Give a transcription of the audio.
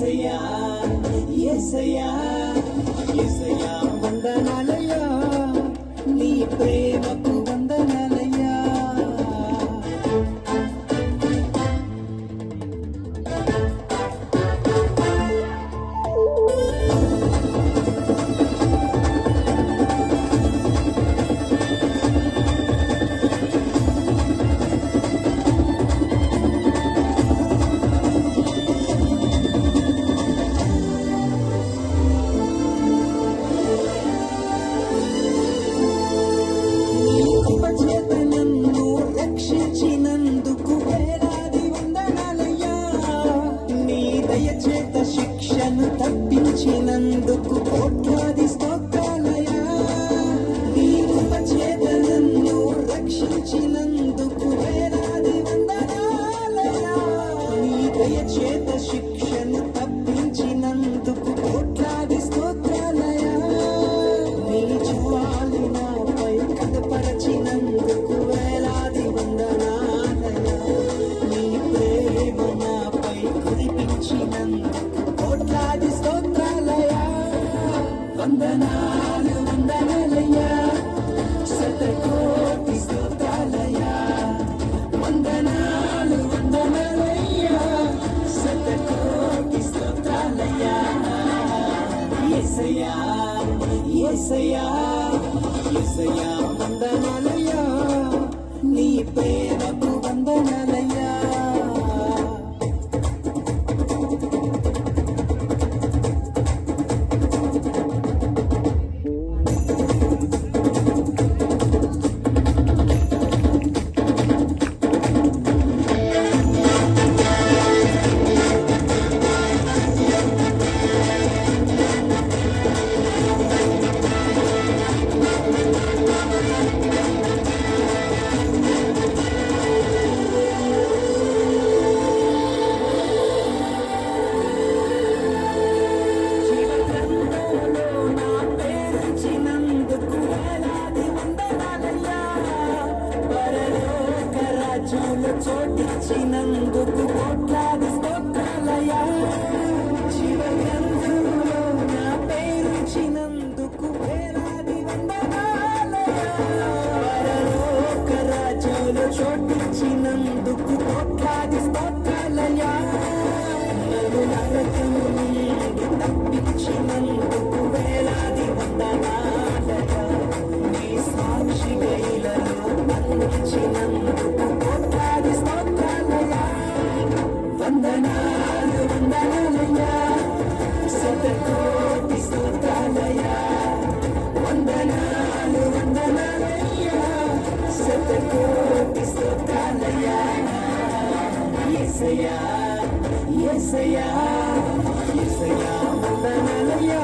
యేసయ్యా యేసయ్యా యేసయ్యా వందనాలయ్యా నీ ప్రేమకు వందనాలయ్యా రక్షించినందుకు వేలాది వందనాలయ్యా నీ దయచేత శిక్షను తప్పించినందుకు కోట్లాది స్తోత్రాలయ్యా నీ కృపచేత నన్ను రక్షించినందుకు వేలాది వందనాలయ్యా నీ దయచేత శిక్షను తప్పించినందుకు కోట్లాది స్తోత్రాలయ్యా నీ చూడాలి నాపై కనపరచినందుకు వేలాది వందనాలయ్యా నీ ప్రేమ నాపై కురిపించినందుకు కోట్లాది స్తోత్రాలయ్యా వందనాలు వందనాలయ్యా శతకోటి స్తోత్రాలయ్యా వందనాలు వందనాలయ్యా శతకోటి స్తోత్రాలయ్యా యేసయ్యా యేసయ్యా యేసయ్యా వందనాలయ్యా నీ ప్రేమకు వందనాలయ్యా చోటిచ్చినందుకు కోట్లాది స్తోత్రాలయ్యా జీవగ్రంథంలో నా పేరిచ్చినందుకు వేలాది వందనాలయ్యా పరలోక రాజ్యంలో చోటిచ్చినందుకు కోట్లాది స్తోత్రాలయ్యా నన్ను నరకం నుండి తప్పించినందుకు వేలాది వందనాలయ్యా నీ సాక్షిగా ఇలలో బంధించినందుకు కోట్లాది స్తోత్రాలయ్యా వందనాలు వందనాలయ్యా శతకోటి స్తోత్రాలయ్యా వందనాలు వందనాలయ్యా శతకోటి స్తోత్రాలయ్యా యేసయ్యా యేసయ్యా యేసయ్యా వందనాలయ్యా